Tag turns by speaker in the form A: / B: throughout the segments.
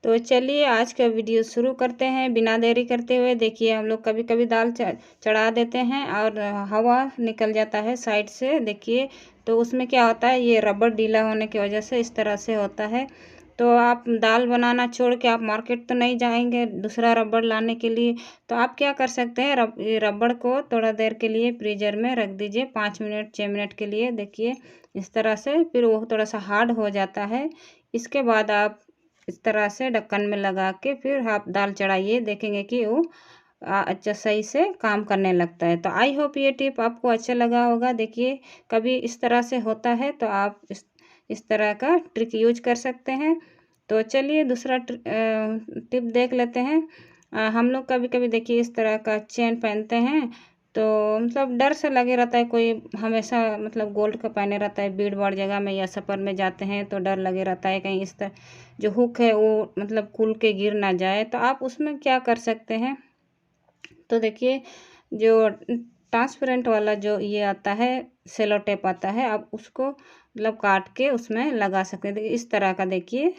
A: तो चलिए आज का वीडियो शुरू करते हैं बिना देरी करते हुए। देखिए हम लोग कभी कभी दाल चढ़ा देते हैं और हवा निकल जाता है साइड से। देखिए तो उसमें क्या होता है, ये रबड़ ढीला होने की वजह से इस तरह से होता है। तो आप दाल बनाना छोड़ के आप मार्केट तो नहीं जाएंगे दूसरा रबड़ लाने के लिए, तो आप क्या कर सकते हैं, ये रबड़ को थोड़ा देर के लिए फ्रीजर में रख दीजिए, 5 मिनट 6 मिनट के लिए। देखिए इस तरह से फिर वो थोड़ा सा हार्ड हो जाता है। इसके बाद आप इस तरह से ढक्कन में लगा के फिर आप दाल चढ़ाइए, देखेंगे कि वो अच्छा सही से काम करने लगता है। तो आई होप ये टिप आपको अच्छा लगा होगा। देखिए कभी इस तरह से होता है तो आप इस तरह का ट्रिक यूज कर सकते हैं। तो चलिए दूसरा टिप देख लेते हैं। हम लोग कभी कभी देखिए इस तरह का चेन पहनते हैं, तो मतलब डर से लगे रहता है, कोई हमेशा मतलब गोल्ड का पहने रहता है, भीड़ भाड़ जगह में या सफ़र में जाते हैं तो डर लगे रहता है कहीं इस तरह जो हुक है वो मतलब खुल के गिर ना जाए। तो आप उसमें क्या कर सकते हैं, तो देखिए जो ट्रांसपेरेंट वाला जो ये आता है सेलो टेप आता है, आप उसको मतलब काट के उसमें लगा सकते हैं। देखिए इस तरह का, देखिए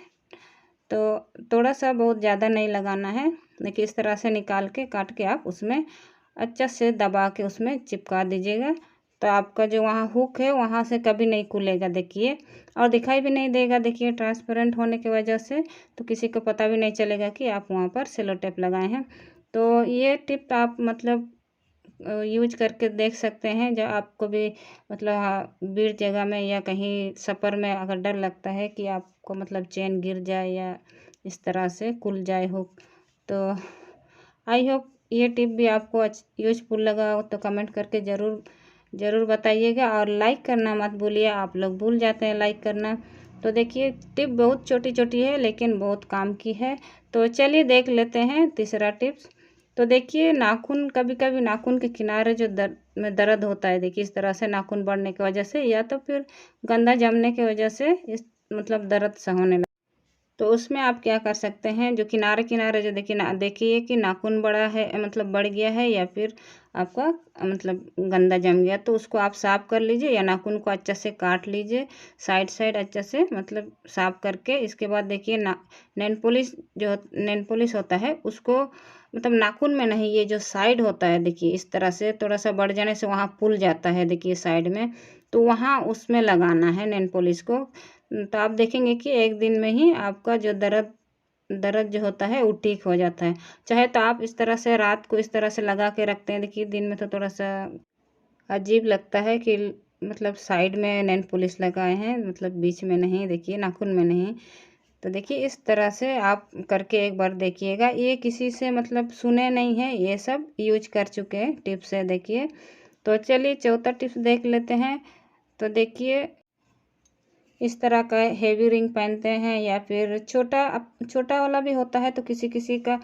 A: तो थोड़ा सा बहुत ज़्यादा नहीं लगाना है। देखिए इस तरह से निकाल के काट के आप उसमें अच्छा से दबा के उसमें चिपका दीजिएगा, तो आपका जो वहाँ हुक है वहाँ से कभी नहीं खुलेगा। देखिए और दिखाई भी नहीं देगा, देखिए ट्रांसपेरेंट होने की वजह से तो किसी को पता भी नहीं चलेगा कि आप वहाँ पर सेलो टेप लगाए हैं। तो ये टिप आप मतलब यूज करके देख सकते हैं। जब आपको भी मतलब भीड़ जगह में या कहीं सफ़र में अगर डर लगता है कि आपको मतलब चेन गिर जाए या इस तरह से खुल जाए हुक, तो आई होप ये टिप भी आपको यूजफुल लगा हो तो कमेंट करके ज़रूर बताइएगा। और लाइक करना मत भूलिए, आप लोग भूल जाते हैं लाइक करना। तो देखिए टिप बहुत छोटी छोटी है लेकिन बहुत काम की है। तो चलिए देख लेते हैं तीसरा टिप्स। तो देखिए नाखून, कभी कभी नाखून के किनारे जो दर्द होता है, देखिए इस तरह से नाखून बढ़ने की वजह से या तो फिर गंदा जमने की वजह से इस मतलब दर्द सा होने लगा, तो उसमें आप क्या कर सकते हैं, जो किनारे किनारे जो देखिए कि नाखून बड़ा है मतलब बढ़ गया है या फिर आपका मतलब गंदा जम गया, तो उसको आप साफ़ कर लीजिए या नाखून को अच्छा से काट लीजिए साइड साइड अच्छा से मतलब साफ़ करके। इसके बाद देखिए नेल पॉलिश होता है उसको मतलब नाखून में नहीं, ये जो साइड होता है देखिए इस तरह से थोड़ा सा बढ़ जाने से वहाँ फूल जाता है, देखिए साइड में, तो वहाँ उसमें लगाना है नेल पॉलिश को। तो आप देखेंगे कि एक दिन में ही आपका जो दर्द दर्द जो होता है वो ठीक हो जाता है। चाहे तो आप इस तरह से रात को इस तरह से लगा के रखते हैं, देखिए दिन में तो थोड़ा सा अजीब लगता है कि मतलब साइड में नेल पॉलिश लगाए हैं मतलब बीच में नहीं, देखिए नाखून में नहीं। तो देखिए इस तरह से आप करके एक बार देखिएगा, ये किसी से मतलब सुने नहीं है, ये सब यूज कर चुके हैं टिप्स है। देखिए तो चलिए चौथा टिप्स देख लेते हैं। तो देखिए इस तरह का हेवी रिंग पहनते हैं या फिर छोटा वाला भी होता है, तो किसी किसी का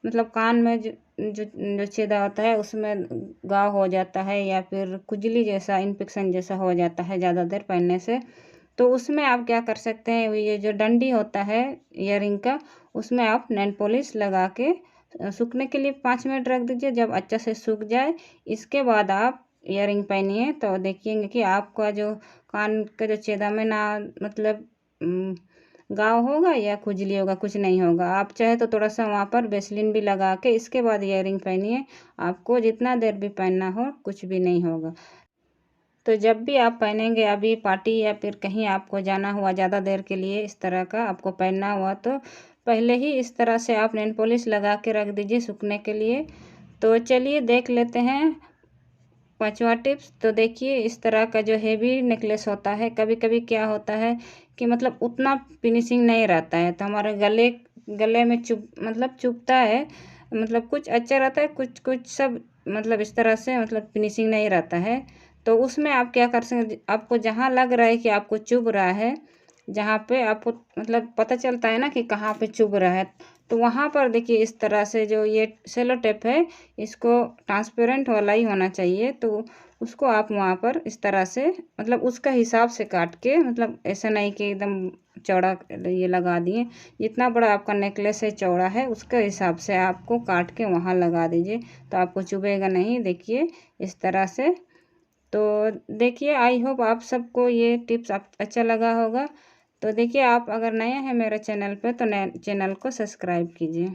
A: मतलब कान में जो छेदा होता है उसमें घाव हो जाता है या फिर खुजली जैसा इन्फेक्शन जैसा हो जाता है ज़्यादा देर पहनने से। तो उसमें आप क्या कर सकते हैं, ये जो डंडी होता है ईयरिंग का, उसमें आप नेल पॉलिश लगा के सूखने के लिए 5 मिनट रख दीजिए। जब अच्छा से सूख जाए इसके बाद आप ईयरिंग पहनिए, तो देखिएंगे कि आपका जो कान के जो छेदा में ना मतलब घाव होगा या खुजली होगा, कुछ नहीं होगा। आप चाहे तो थोड़ा सा वहाँ पर वेसलिन भी लगा के इसके बाद ईयरिंग पहनिए, आपको जितना देर भी पहनना हो कुछ भी नहीं होगा। तो जब भी आप पहनेंगे अभी पार्टी या फिर कहीं आपको जाना हुआ ज़्यादा देर के लिए इस तरह का आपको पहनना हुआ, तो पहले ही इस तरह से आप नेल पॉलिश लगा के रख दीजिए सूखने के लिए। तो चलिए देख लेते हैं पांचवा टिप्स। तो देखिए इस तरह का जो हेवी नेकलेस होता है, कभी कभी क्या होता है कि मतलब उतना फिनिशिंग नहीं रहता है, तो हमारे गले में चुभता है, मतलब कुछ अच्छा रहता है कुछ कुछ सब मतलब इस तरह से मतलब फिनिशिंग नहीं रहता है। तो उसमें आप क्या कर सकते, आपको जहाँ लग रहा है कि आपको चुभ रहा है, जहाँ पे आपको मतलब पता चलता है ना कि कहाँ पे चुभ रहा है, तो वहाँ पर देखिए इस तरह से जो ये सेलो टेप है इसको ट्रांसपेरेंट वाला ही होना चाहिए, तो उसको आप वहाँ पर इस तरह से मतलब उसका हिसाब से काट के, मतलब ऐसा नहीं कि एकदम चौड़ा ये लगा दिए, जितना बड़ा आपका नेकलेस है चौड़ा है उसके हिसाब से आपको काट के वहाँ लगा दीजिए, तो आपको चुभेगा नहीं। देखिए इस तरह से। तो देखिए आई होप आप सबको ये टिप्स अच्छा लगा होगा। तो देखिए, आप अगर नए हैं मेरे चैनल पे तो नए चैनल को सब्सक्राइब कीजिए।